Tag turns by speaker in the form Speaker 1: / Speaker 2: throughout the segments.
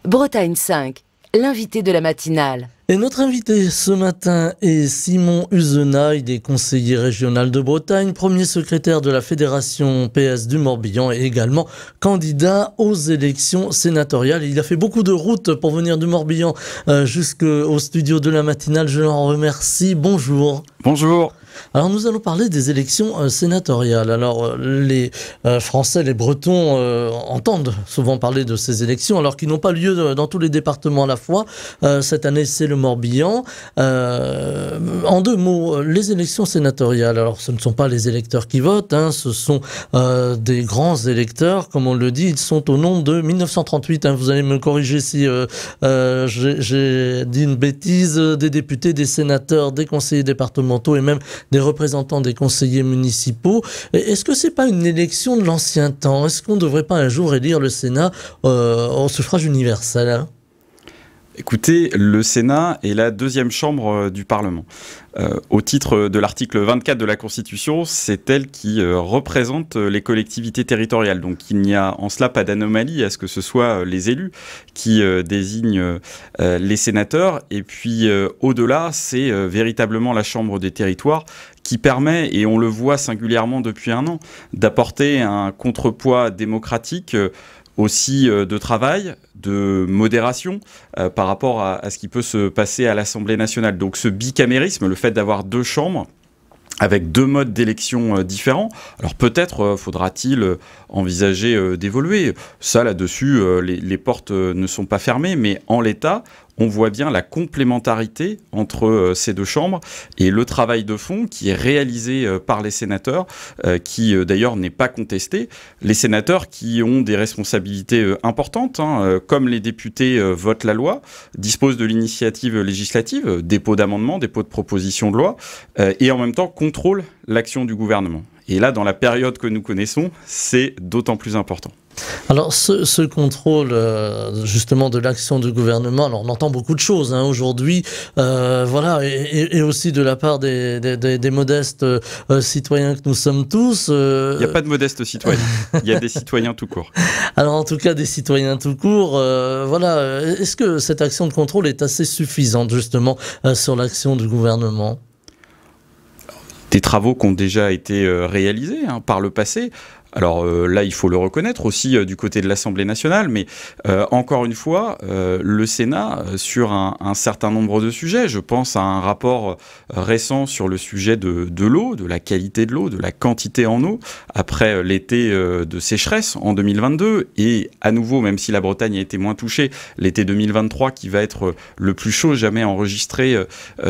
Speaker 1: Bretagne 5, l'invité de la matinale.
Speaker 2: Et notre invité ce matin est Simon Uzenat, il est conseiller régional de Bretagne, premier secrétaire de la Fédération PS du Morbihan et également candidat aux élections sénatoriales. Il a fait beaucoup de routes pour venir du Morbihan jusqu'au studio de la matinale. Je l'en remercie. Bonjour.
Speaker 3: Bonjour.
Speaker 2: Alors nous allons parler des élections sénatoriales. Alors les Français, les Bretons entendent souvent parler de ces élections alors qu'ils n'ont pas lieu dans tous les départements à la fois. Cette année c'est le Morbihan. En deux mots, les élections sénatoriales, alors ce ne sont pas les électeurs qui votent, ce sont des grands électeurs, comme on le dit, ils sont au nombre de 1938. Vous allez me corriger si j'ai dit une bêtise, des députés, des sénateurs, des conseillers départementaux et même des représentants des conseillers municipaux. Est-ce que c'est pas une élection de l'ancien temps? Est-ce qu'on ne devrait pas un jour élire le Sénat au suffrage universel?
Speaker 3: Écoutez, le Sénat est la deuxième chambre du Parlement. Au titre de l'article 24 de la Constitution, c'est elle qui représente les collectivités territoriales. Donc il n'y a en cela pas d'anomalie à ce que ce soit les élus qui désignent les sénateurs. Et puis au-delà, c'est véritablement la chambre des territoires qui permet, et on le voit singulièrement depuis un an, d'apporter un contrepoids démocratique aussi de travail, de modération par rapport à ce qui peut se passer à l'Assemblée nationale. Donc ce bicamérisme, le fait d'avoir deux chambres, avec deux modes d'élection différents. Alors peut-être faudra-t-il envisager d'évoluer. Ça, là-dessus, les portes ne sont pas fermées, mais en l'état, on voit bien la complémentarité entre ces deux chambres et le travail de fond qui est réalisé par les sénateurs, qui d'ailleurs n'est pas contesté. Les sénateurs qui ont des responsabilités importantes, comme les députés votent la loi, disposent de l'initiative législative, dépôt d'amendements, dépôt de propositions de loi, et en même temps contrôlent l'action du gouvernement. Et là, dans la période que nous connaissons, c'est d'autant plus important.
Speaker 2: Alors ce contrôle justement de l'action du gouvernement, alors on entend beaucoup de choses aujourd'hui, voilà, et aussi de la part des modestes citoyens que nous sommes tous.
Speaker 3: Il n'y a pas de modestes citoyens, il y a des citoyens tout court.
Speaker 2: Alors en tout cas des citoyens tout court, voilà, est-ce que cette action de contrôle est assez suffisante justement sur l'action du gouvernement ?
Speaker 3: Des travaux qui ont déjà été réalisés par le passé. Alors là, il faut le reconnaître aussi du côté de l'Assemblée nationale, mais encore une fois, le Sénat, sur un certain nombre de sujets, je pense à un rapport récent sur le sujet de l'eau, de la qualité de l'eau, de la quantité en eau, après l'été de sécheresse en 2022, et à nouveau, même si la Bretagne a été moins touchée, l'été 2023 qui va être le plus chaud jamais enregistré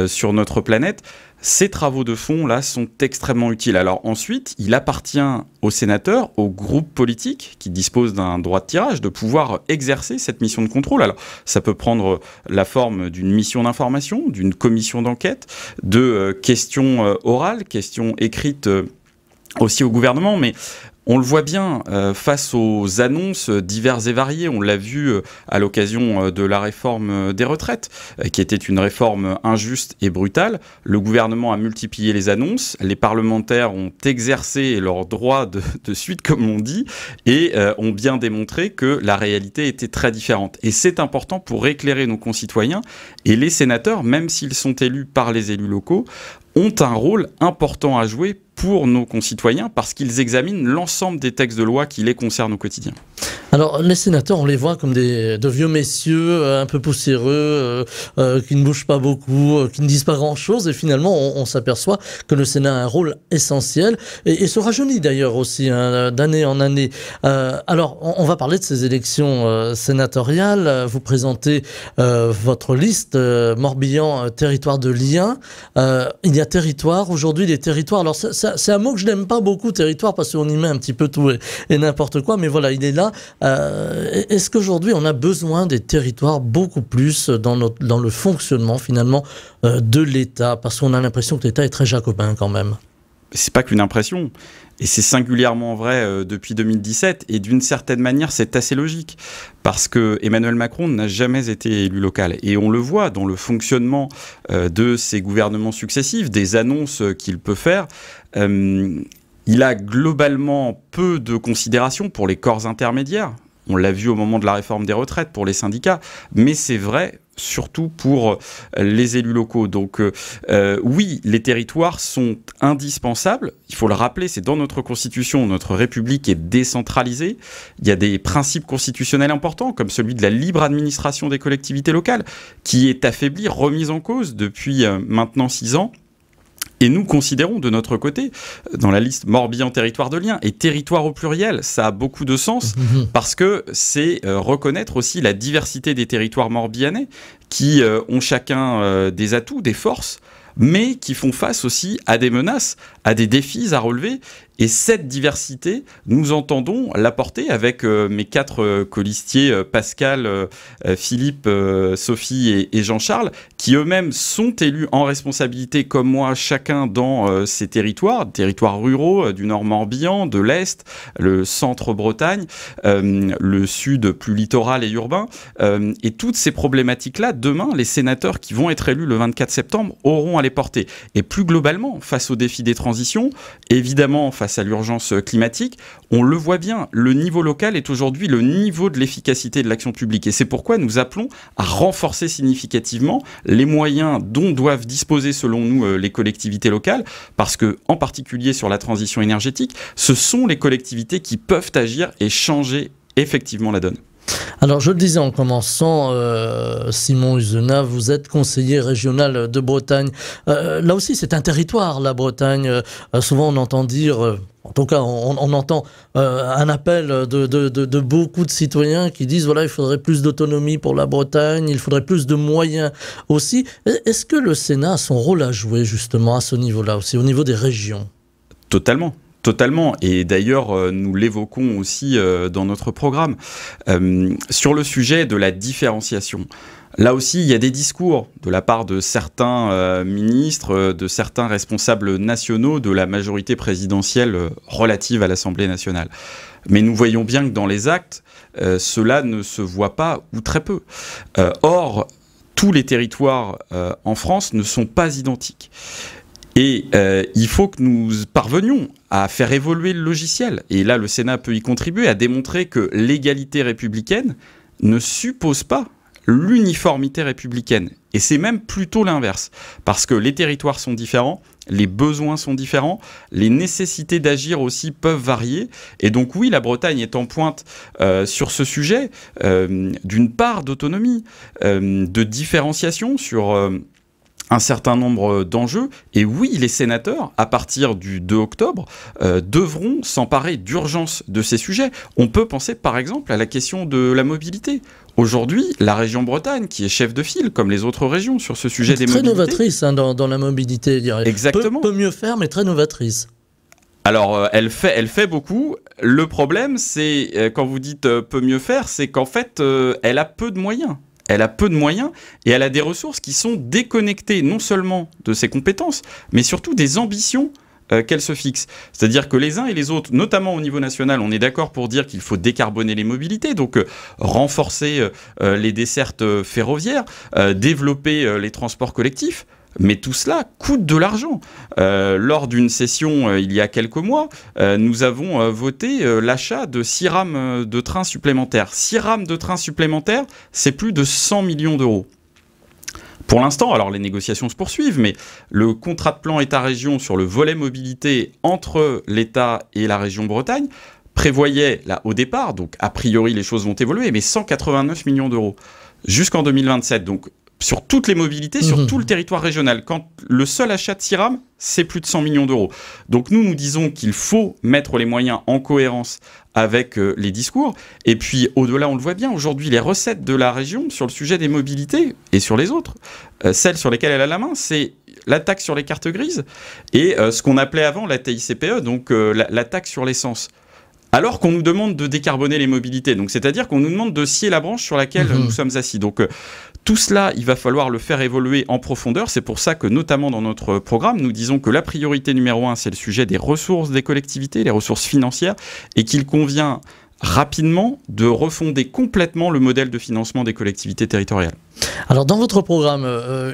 Speaker 3: sur notre planète. Ces travaux de fond, là, sont extrêmement utiles. Alors ensuite, il appartient aux sénateurs, aux groupes politiques qui disposent d'un droit de tirage, de pouvoir exercer cette mission de contrôle. Alors, ça peut prendre la forme d'une mission d'information, d'une commission d'enquête, de questions orales, questions écrites aussi au gouvernement, mais on le voit bien face aux annonces diverses et variées. On l'a vu à l'occasion de la réforme des retraites, qui était une réforme injuste et brutale. Le gouvernement a multiplié les annonces. Les parlementaires ont exercé leur droit de suite, comme on dit, et ont bien démontré que la réalité était très différente. Et c'est important pour éclairer nos concitoyens. Et les sénateurs, même s'ils sont élus par les élus locaux, ont un rôle important à jouer pour nos concitoyens parce qu'ils examinent l'ensemble des textes de loi qui les concernent au quotidien.
Speaker 2: Alors les sénateurs, on les voit comme de vieux messieurs un peu poussiéreux, qui ne bougent pas beaucoup, qui ne disent pas grand-chose, et finalement on s'aperçoit que le Sénat a un rôle essentiel et se rajeunit d'ailleurs aussi d'année en année. Alors on va parler de ces élections sénatoriales. Vous présentez votre liste Morbihan, territoire de lien. Il y a territoire aujourd'hui, des territoires. Alors c'est un mot que je n'aime pas beaucoup, territoire, parce qu'on y met un petit peu tout et n'importe quoi, mais voilà, il est là. Est-ce qu'aujourd'hui on a besoin des territoires beaucoup plus dans le fonctionnement finalement de l'État, parce qu'on a l'impression que l'État est très jacobin quand même?
Speaker 3: C'est pas qu'une impression, et c'est singulièrement vrai depuis 2017, et d'une certaine manière c'est assez logique, parce que Emmanuel Macron n'a jamais été élu local, et on le voit dans le fonctionnement de ses gouvernements successifs, des annonces qu'il peut faire. Il a globalement peu de considération pour les corps intermédiaires. On l'a vu au moment de la réforme des retraites pour les syndicats, mais c'est vrai surtout pour les élus locaux. Donc oui, les territoires sont indispensables. Il faut le rappeler, c'est dans notre Constitution, notre République est décentralisée. Il y a des principes constitutionnels importants, comme celui de la libre administration des collectivités locales, qui est affaibli, remise en cause depuis maintenant 6 ans. Et nous considérons de notre côté, dans la liste Morbihan territoire de lien, et territoire au pluriel, ça a beaucoup de sens, parce que c'est reconnaître aussi la diversité des territoires morbihanais, qui ont chacun des atouts, des forces, mais qui font face aussi à des menaces, à des défis à relever. Et cette diversité, nous entendons l'apporter avec mes 4 colistiers, Pascal, Philippe, Sophie et Jean-Charles, qui eux-mêmes sont élus en responsabilité, comme moi, chacun dans ces territoires ruraux, du Nord Morbihan, de l'Est, le centre Bretagne, le Sud plus littoral et urbain. Et toutes ces problématiques-là, demain, les sénateurs qui vont être élus le 24 septembre auront à les porter. Et plus globalement, face aux défis des transitions, évidemment, face à l'urgence climatique, on le voit bien, le niveau local est aujourd'hui le niveau de l'efficacité de l'action publique. Et c'est pourquoi nous appelons à renforcer significativement les moyens dont doivent disposer, selon nous, les collectivités locales, parce que, en particulier sur la transition énergétique, ce sont les collectivités qui peuvent agir et changer effectivement la donne.
Speaker 2: Alors, je le disais en commençant, Simon Uzenat, vous êtes conseiller régional de Bretagne. Là aussi, c'est un territoire, la Bretagne. Souvent, on entend dire, en tout cas, on entend un appel de beaucoup de citoyens qui disent, voilà, il faudrait plus d'autonomie pour la Bretagne, il faudrait plus de moyens aussi. Est-ce que le Sénat a son rôle à jouer, justement, à ce niveau-là aussi, au niveau des régions ?
Speaker 3: Totalement. Totalement, et d'ailleurs nous l'évoquons aussi dans notre programme. Sur le sujet de la différenciation, là aussi il y a des discours de la part de certains ministres, de certains responsables nationaux de la majorité présidentielle relative à l'Assemblée nationale. Mais nous voyons bien que dans les actes, cela ne se voit pas ou très peu. Or, tous les territoires en France ne sont pas identiques. Et il faut que nous parvenions à faire évoluer le logiciel. Et là, le Sénat peut y contribuer à démontrer que l'égalité républicaine ne suppose pas l'uniformité républicaine. Et c'est même plutôt l'inverse. Parce que les territoires sont différents, les besoins sont différents, les nécessités d'agir aussi peuvent varier. Et donc oui, la Bretagne est en pointe sur ce sujet, d'une part d'autonomie, de différenciation sur un certain nombre d'enjeux. Et oui, les sénateurs, à partir du 2 octobre, devront s'emparer d'urgence de ces sujets. On peut penser par exemple à la question de la mobilité. Aujourd'hui, la région Bretagne, qui est chef de file, comme les autres régions, sur ce sujet des mobilités... Très
Speaker 2: novatrice dans la mobilité, je dirais.
Speaker 3: Exactement.
Speaker 2: Peut mieux faire, mais très novatrice.
Speaker 3: Alors, elle fait beaucoup. Le problème, c'est, quand vous dites peut mieux faire, c'est qu'en fait, elle a peu de moyens. Elle a peu de moyens et elle a des ressources qui sont déconnectées non seulement de ses compétences, mais surtout des ambitions qu'elle se fixe. C'est-à-dire que les uns et les autres, notamment au niveau national, on est d'accord pour dire qu'il faut décarboner les mobilités, donc renforcer les dessertes ferroviaires, développer les transports collectifs. Mais tout cela coûte de l'argent. Lors d'une session il y a quelques mois, nous avons voté l'achat de 6 rames de trains supplémentaires. 6 rames de trains supplémentaires, c'est plus de 100 millions d'euros. Pour l'instant, alors les négociations se poursuivent, mais le contrat de plan État-région sur le volet mobilité entre l'État et la région Bretagne prévoyait, là, au départ, donc a priori les choses vont évoluer, mais 189 millions d'euros jusqu'en 2027. Donc sur toutes les mobilités, sur tout le territoire régional. Quand le seul achat de 6 rames, c'est plus de 100 millions d'euros. Donc nous disons qu'il faut mettre les moyens en cohérence avec les discours. Et puis au-delà, on le voit bien, aujourd'hui, les recettes de la région sur le sujet des mobilités et sur les autres, celles sur lesquelles elle a la main, c'est la taxe sur les cartes grises et ce qu'on appelait avant la TICPE, donc la taxe sur l'essence. Alors qu'on nous demande de décarboner les mobilités. Donc, c'est-à-dire qu'on nous demande de scier la branche sur laquelle nous sommes assis. Donc, tout cela, il va falloir le faire évoluer en profondeur. C'est pour ça que, notamment dans notre programme, nous disons que la priorité numéro 1, c'est le sujet des ressources des collectivités, les ressources financières, et qu'il convient rapidement de refonder complètement le modèle de financement des collectivités territoriales.
Speaker 2: Alors dans votre programme,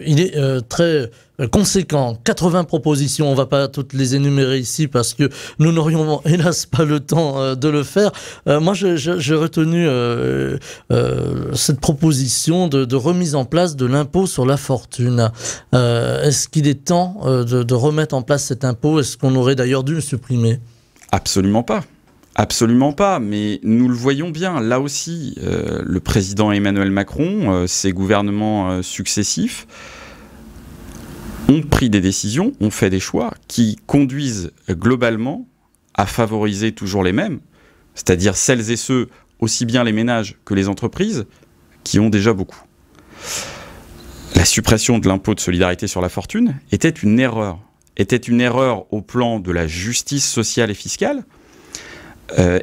Speaker 2: il est très conséquent, 80 propositions, on ne va pas toutes les énumérer ici parce que nous n'aurions hélas pas le temps de le faire. Moi j'ai retenu cette proposition de remise en place de l'impôt sur la fortune. Est-ce qu'il est temps de remettre en place cet impôt? Est-ce qu'on aurait d'ailleurs dû le supprimer?
Speaker 3: Absolument pas. Absolument pas, mais nous le voyons bien, là aussi, le président Emmanuel Macron, ses gouvernements successifs, ont pris des décisions, ont fait des choix qui conduisent globalement à favoriser toujours les mêmes, c'est-à-dire celles et ceux, aussi bien les ménages que les entreprises, qui ont déjà beaucoup. La suppression de l'impôt de solidarité sur la fortune était une erreur au plan de la justice sociale et fiscale,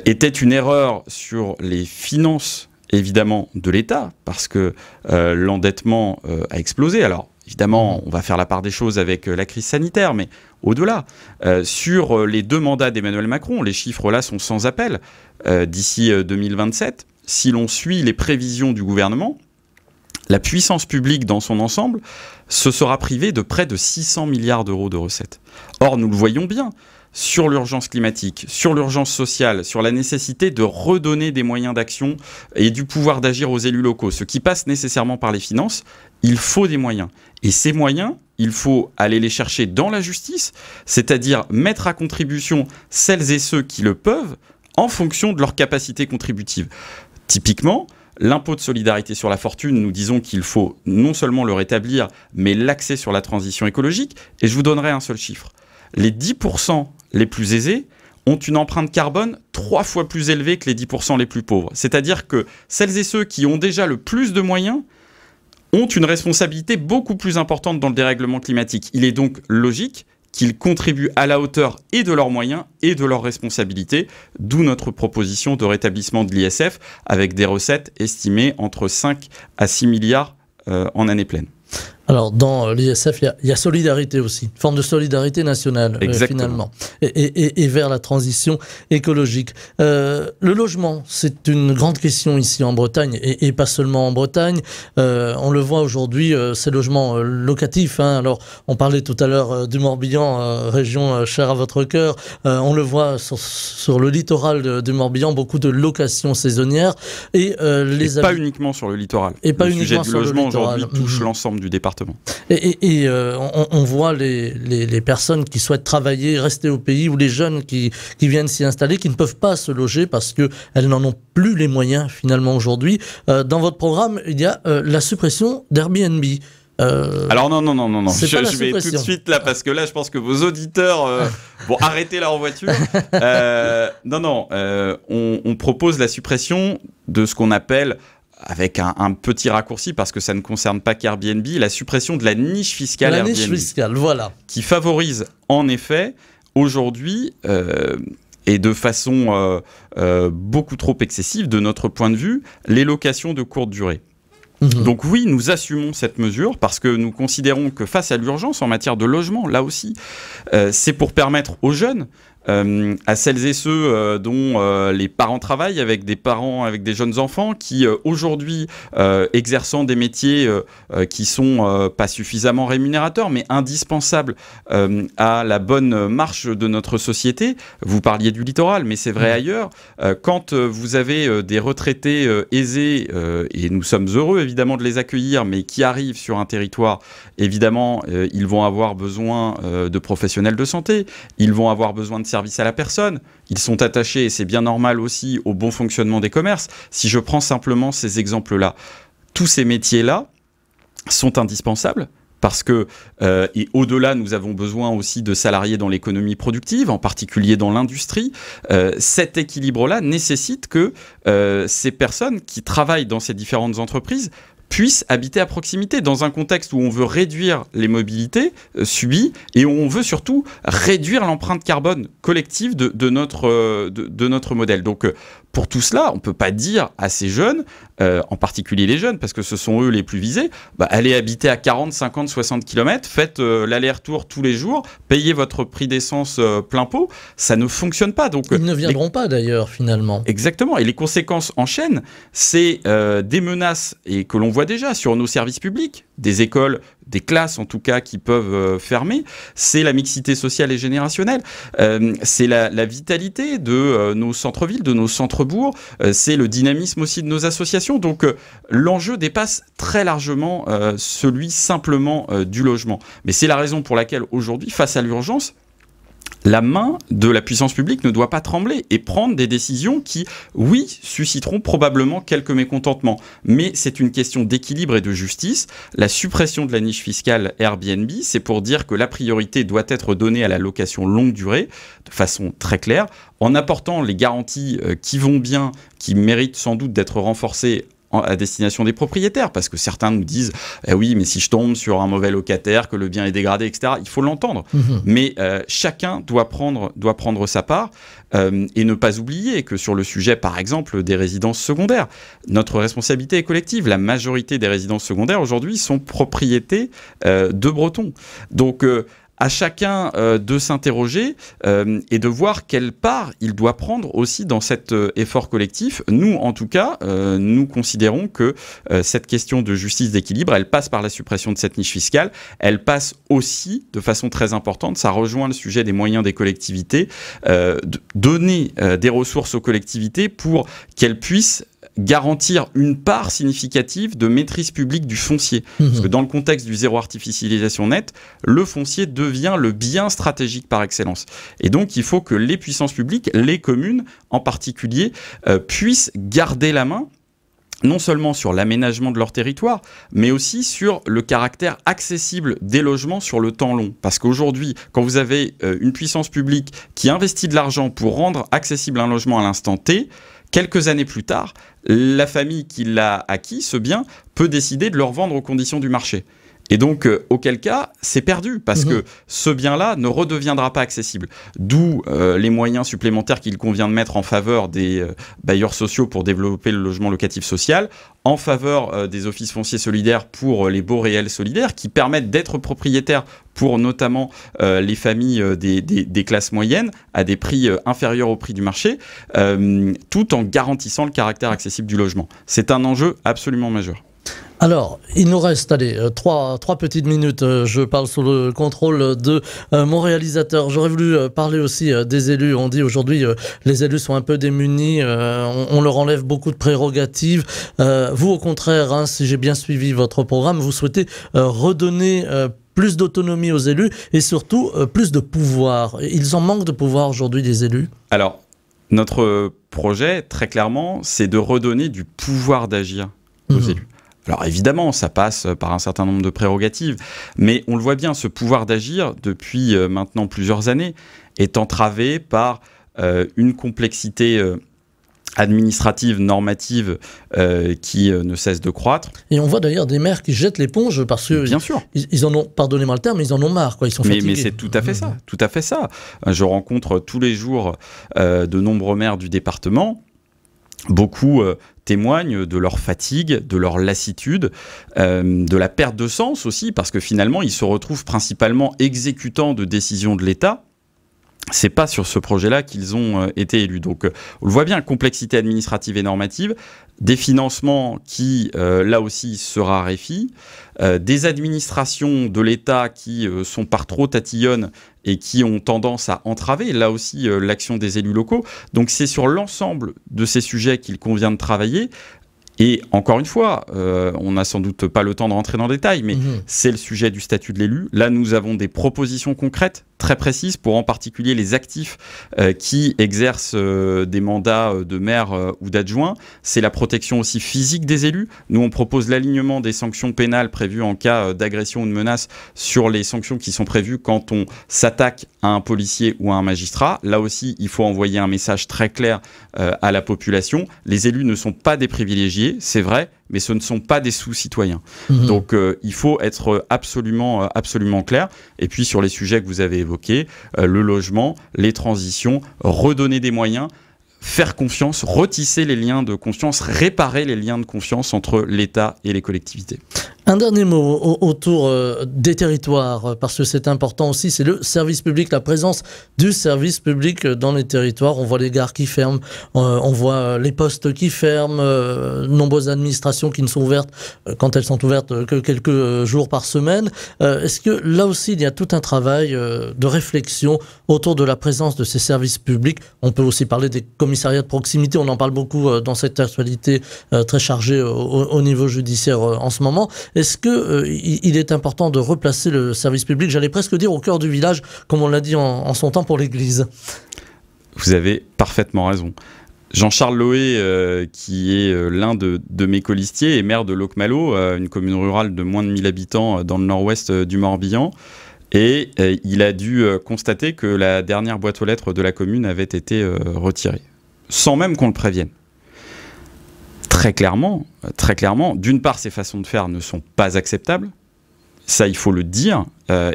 Speaker 3: était une erreur sur les finances, évidemment, de l'État, parce que l'endettement a explosé. Alors, évidemment, on va faire la part des choses avec la crise sanitaire, mais au-delà, sur les 2 mandats d'Emmanuel Macron, les chiffres là sont sans appel. D'ici 2027, si l'on suit les prévisions du gouvernement, la puissance publique dans son ensemble se sera privée de près de 600 milliards d'euros de recettes. Or, nous le voyons bien, sur l'urgence climatique, sur l'urgence sociale, sur la nécessité de redonner des moyens d'action et du pouvoir d'agir aux élus locaux, ce qui passe nécessairement par les finances, il faut des moyens. Et ces moyens, il faut aller les chercher dans la justice, c'est-à-dire mettre à contribution celles et ceux qui le peuvent en fonction de leur capacité contributive. Typiquement, l'impôt de solidarité sur la fortune, nous disons qu'il faut non seulement le rétablir, mais l'axer sur la transition écologique. Et je vous donnerai un seul chiffre. Les 10% les plus aisés ont une empreinte carbone 3 fois plus élevée que les 10% les plus pauvres. C'est-à-dire que celles et ceux qui ont déjà le plus de moyens ont une responsabilité beaucoup plus importante dans le dérèglement climatique. Il est donc logique qu'ils contribuent à la hauteur et de leurs moyens et de leurs responsabilités, d'où notre proposition de rétablissement de l'ISF avec des recettes estimées entre 5 à 6 milliards en année pleine.
Speaker 2: Alors, dans l'ISF, il y a solidarité aussi, forme de solidarité nationale, finalement, et vers la transition écologique. Le logement, c'est une grande question ici en Bretagne, et pas seulement en Bretagne. On le voit aujourd'hui, ces logements locatifs. Alors, on parlait tout à l'heure du Morbihan, région chère à votre cœur. On le voit sur le littoral du Morbihan, beaucoup de locations saisonnières. Et
Speaker 3: pas uniquement sur le littoral.
Speaker 2: Et pas
Speaker 3: le
Speaker 2: uniquement
Speaker 3: sujet du logement aujourd'hui touche l'ensemble du département.
Speaker 2: Et on voit les personnes qui souhaitent travailler, rester au pays, ou les jeunes qui viennent s'y installer, qui ne peuvent pas se loger parce qu'elles n'en ont plus les moyens finalement aujourd'hui. Dans votre programme, il y a la suppression d'Airbnb.
Speaker 3: Alors non, je vais tout de suite là, parce que là je pense que vos auditeurs vont arrêter leur voiture. On propose la suppression de ce qu'on appelle, avec un petit raccourci, parce que ça ne concerne pas qu'Airbnb, la suppression de la niche fiscale Airbnb.
Speaker 2: La niche fiscale, voilà.
Speaker 3: Qui favorise en effet aujourd'hui, et de façon beaucoup trop excessive de notre point de vue, les locations de courte durée. Donc oui, nous assumons cette mesure parce que nous considérons que face à l'urgence en matière de logement, là aussi, c'est pour permettre aux jeunes, à celles et ceux dont les parents travaillent, avec des jeunes enfants qui aujourd'hui exerçant des métiers qui sont pas suffisamment rémunérateurs mais indispensables à la bonne marche de notre société. Vous parliez du littoral, mais c'est vrai ailleurs. Quand vous avez des retraités aisés, et nous sommes heureux évidemment de les accueillir, mais qui arrivent sur un territoire, évidemment ils vont avoir besoin de professionnels de santé, ils vont avoir besoin de service à la personne, ils sont attachés, et c'est bien normal aussi, au bon fonctionnement des commerces. Si je prends simplement ces exemples-là, tous ces métiers-là sont indispensables parce que, et au-delà, nous avons besoin aussi de salariés dans l'économie productive, en particulier dans l'industrie. Cet équilibre-là nécessite que ces personnes qui travaillent dans ces différentes entreprises puissent habiter à proximité, dans un contexte où on veut réduire les mobilités subies et où on veut surtout réduire l'empreinte carbone collective de notre modèle. Donc, pour tout cela, on ne peut pas dire à ces jeunes, en particulier les jeunes, parce que ce sont eux les plus visés, allez habiter à 40, 50, 60 km, faites l'aller-retour tous les jours, payez votre prix d'essence plein pot, ça ne fonctionne pas. Donc,
Speaker 2: ils ne viendront pas d'ailleurs, finalement.
Speaker 3: Exactement, et les conséquences en chaîne, c'est des menaces, et que l'on voit déjà sur nos services publics, des écoles, des classes en tout cas qui peuvent fermer, c'est la mixité sociale et générationnelle, c'est la vitalité de nos centres-villes, de nos centres-bourgs, c'est le dynamisme aussi de nos associations. Donc l'enjeu dépasse très largement celui simplement du logement. Mais c'est la raison pour laquelle aujourd'hui, face à l'urgence, la main de la puissance publique ne doit pas trembler et prendre des décisions qui, oui, susciteront probablement quelques mécontentements. Mais c'est une question d'équilibre et de justice. La suppression de la niche fiscale Airbnb, c'est pour dire que la priorité doit être donnée à la location longue durée, de façon très claire, en apportant les garanties qui vont bien, qui méritent sans doute d'être renforcées à destination des propriétaires, parce que certains nous disent oui, mais si je tombe sur un mauvais locataire, que le bien est dégradé, etc., il faut l'entendre. Mais chacun doit prendre sa part et ne pas oublier que sur le sujet, par exemple, des résidences secondaires, notre responsabilité est collective. La majorité des résidences secondaires, aujourd'hui, sont propriétés de Bretons. Donc, à chacun de s'interroger et de voir quelle part il doit prendre aussi dans cet effort collectif. Nous, en tout cas, nous considérons que cette question de justice d'équilibre, elle passe par la suppression de cette niche fiscale. Elle passe aussi, de façon très importante, ça rejoint le sujet des moyens des collectivités, donner des ressources aux collectivités pour qu'elles puissent garantir une part significative de maîtrise publique du foncier. Parce que dans le contexte du zéro artificialisation nette, le foncier devient le bien stratégique par excellence. Et donc, il faut que les puissances publiques, les communes en particulier, puissent garder la main non seulement sur l'aménagement de leur territoire, mais aussi sur le caractère accessible des logements sur le temps long. Parce qu'aujourd'hui, quand vous avez une puissance publique qui investit de l'argent pour rendre accessible un logement à l'instant T, quelques années plus tard, la famille qui l'a acquis, ce bien, peut décider de le revendre aux conditions du marché. Et donc, auquel cas, c'est perdu, parce que ce bien-là ne redeviendra pas accessible. D'où les moyens supplémentaires qu'il convient de mettre en faveur des bailleurs sociaux pour développer le logement locatif social, en faveur des offices fonciers solidaires pour les baux réels solidaires, qui permettent d'être propriétaires pour notamment les familles des classes moyennes, à des prix inférieurs au prix du marché, tout en garantissant le caractère accessible du logement. C'est un enjeu absolument majeur.
Speaker 2: Alors, il nous reste, trois petites minutes. Je parle sous le contrôle de mon réalisateur. J'aurais voulu parler aussi des élus. On dit aujourd'hui, les élus sont un peu démunis. On leur enlève beaucoup de prérogatives. Vous, au contraire, si j'ai bien suivi votre programme, vous souhaitez redonner plus d'autonomie aux élus et surtout plus de pouvoir. Ils en manquent de pouvoir aujourd'hui, des élus ?
Speaker 3: Alors, notre projet, très clairement, c'est de redonner du pouvoir d'agir aux élus. Alors évidemment, ça passe par un certain nombre de prérogatives, mais on le voit bien, ce pouvoir d'agir, depuis maintenant plusieurs années, est entravé par une complexité administrative, normative, qui ne cesse de croître.
Speaker 2: Et on voit d'ailleurs des maires qui jettent l'éponge parce que
Speaker 3: bien sûr.
Speaker 2: Ils en ont, pardonnez-moi le terme, mais ils en ont marre, quoi. Ils sont fatigués.
Speaker 3: Mais c'est tout à fait ça, tout à fait ça. Je rencontre tous les jours de nombreux maires du département. Beaucoup témoignent de leur fatigue, de leur lassitude, de la perte de sens aussi, parce que finalement, ils se retrouvent principalement exécutants de décisions de l'État. C'est pas sur ce projet-là qu'ils ont été élus. Donc, on le voit bien, complexité administrative et normative, des financements qui, là aussi, se raréfient, des administrations de l'État qui sont par trop tatillonnes et qui ont tendance à entraver, là aussi, l'action des élus locaux. Donc, c'est sur l'ensemble de ces sujets qu'il convient de travailler. Et encore une fois, on n'a sans doute pas le temps de rentrer dans le détail, mais c'est le sujet du statut de l'élu. Là, nous avons des propositions concrètes, très précises, pour en particulier les actifs qui exercent des mandats de maire ou d'adjoint. C'est la protection aussi physique des élus. Nous, on propose l'alignement des sanctions pénales prévues en cas d'agression ou de menace sur les sanctions qui sont prévues quand on s'attaque à un policier ou à un magistrat. Là aussi, il faut envoyer un message très clair à la population. Les élus ne sont pas des privilégiés, c'est vrai, mais ce ne sont pas des sous-citoyens. Donc, il faut être absolument clair. Et puis, sur les sujets que vous avez évoqués, le logement, les transitions, redonner des moyens, faire confiance, retisser les liens de confiance, réparer les liens de confiance entre l'État et les collectivités.
Speaker 2: Un dernier mot autour des territoires, parce que c'est important aussi, c'est le service public, la présence du service public dans les territoires. On voit les gares qui ferment, on voit les postes qui ferment, nombreuses administrations qui ne sont ouvertes, quand elles sont ouvertes, que quelques jours par semaine. Est-ce que là aussi, il y a tout un travail de réflexion autour de la présence de ces services publics? On peut aussi parler des commissariats de proximité, on en parle beaucoup dans cette actualité très chargée au niveau judiciaire en ce moment. Est-ce qu'il est important de replacer le service public, j'allais presque dire au cœur du village, comme on l'a dit en son temps pour l'Église?
Speaker 3: Vous avez parfaitement raison. Jean-Charles Loé, qui est l'un de mes colistiers, est maire de Locmalo, une commune rurale de moins de 1000 habitants dans le nord-ouest du Morbihan. Et il a dû constater que la dernière boîte aux lettres de la commune avait été retirée, sans même qu'on le prévienne. Très clairement, d'une part, ces façons de faire ne sont pas acceptables. Ça, il faut le dire,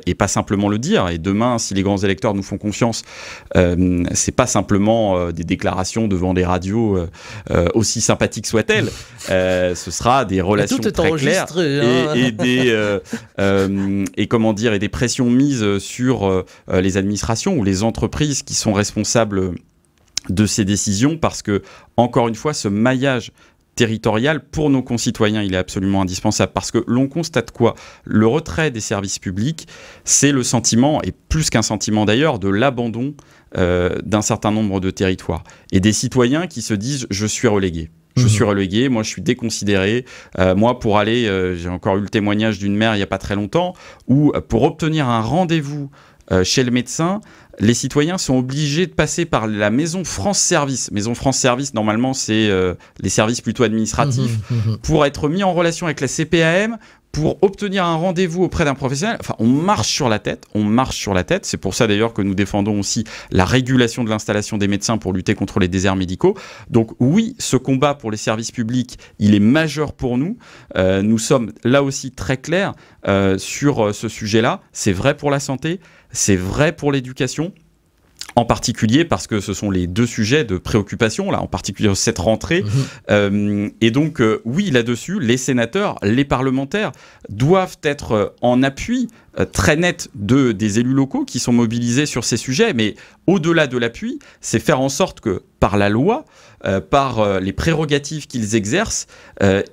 Speaker 3: et pas simplement le dire. Et demain, si les grands électeurs nous font confiance, c'est pas simplement des déclarations devant des radios, aussi sympathiques soient-elles. Ce sera des relations très claires et des pressions mises sur les administrations ou les entreprises qui sont responsables de ces décisions, parce que, encore une fois, ce maillage territorial pour nos concitoyens, il est absolument indispensable, parce que l'on constate quoi? Le retrait des services publics, c'est le sentiment, et plus qu'un sentiment d'ailleurs, de l'abandon d'un certain nombre de territoires. Et des citoyens qui se disent « je suis relégué ». Je suis relégué, moi je suis déconsidéré. Moi pour aller, j'ai encore eu le témoignage d'une mère il n'y a pas très longtemps, où pour obtenir un rendez-vous chez le médecin, les citoyens sont obligés de passer par la Maison France Service. Maison France Service, normalement, c'est les services plutôt administratifs, pour être mis en relation avec la CPAM, pour obtenir un rendez-vous auprès d'un professionnel. Enfin, on marche sur la tête, C'est pour ça d'ailleurs que nous défendons aussi la régulation de l'installation des médecins pour lutter contre les déserts médicaux. Donc oui, ce combat pour les services publics, il est majeur pour nous. Nous sommes là aussi très clairs sur ce sujet-là. C'est vrai pour la santé, c'est vrai pour l'éducation. En particulier parce que ce sont les deux sujets de préoccupation, là, en particulier cette rentrée. Et donc, oui, là-dessus, les sénateurs, les parlementaires doivent être en appui très net des élus locaux qui sont mobilisés sur ces sujets. Mais au-delà de l'appui, c'est faire en sorte que, par la loi, par les prérogatives qu'ils exercent,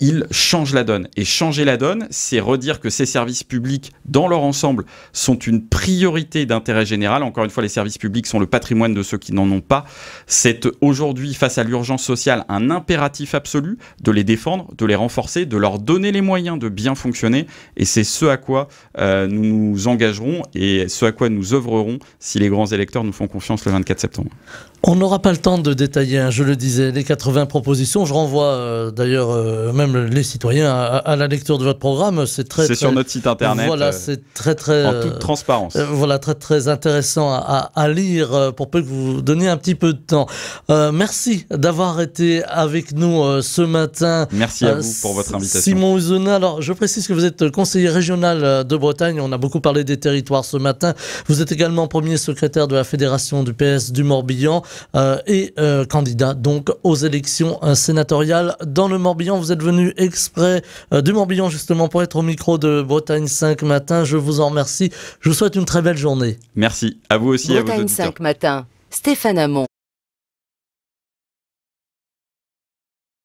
Speaker 3: ils changent la donne. Et changer la donne, c'est redire que ces services publics, dans leur ensemble, sont une priorité d'intérêt général. Encore une fois, les services publics sont le patrimoine de ceux qui n'en ont pas. C'est aujourd'hui, face à l'urgence sociale, un impératif absolu de les défendre, de les renforcer, de leur donner les moyens de bien fonctionner. Et c'est ce à quoi nous nous engagerons et ce à quoi nous œuvrerons si les grands électeurs nous font confiance le 24 septembre.
Speaker 2: On n'aura pas le temps de détailler, je le disais, les 80 propositions. Je renvoie d'ailleurs même les citoyens à la lecture de votre programme. C'est
Speaker 3: sur notre site internet.
Speaker 2: Voilà, c'est très
Speaker 3: en toute transparence.
Speaker 2: Voilà, très intéressant à lire pour peu que vous donniez un petit peu de temps. Merci d'avoir été avec nous ce matin.
Speaker 3: Merci à vous pour votre invitation.
Speaker 2: Simon Ouzena, alors je précise que vous êtes conseiller régional de Bretagne. On a beaucoup parlé des territoires ce matin. Vous êtes également premier secrétaire de la Fédération du PS du Morbihan. Et candidat donc aux élections sénatoriales dans le Morbihan. Vous êtes venu exprès du Morbihan justement pour être au micro de Bretagne 5 matin. Je vous en remercie. Je vous souhaite une très belle journée.
Speaker 3: Merci. À vous aussi.
Speaker 1: Bretagne
Speaker 3: à vos auditeurs.
Speaker 1: 5 matin. Stéphane Hamon.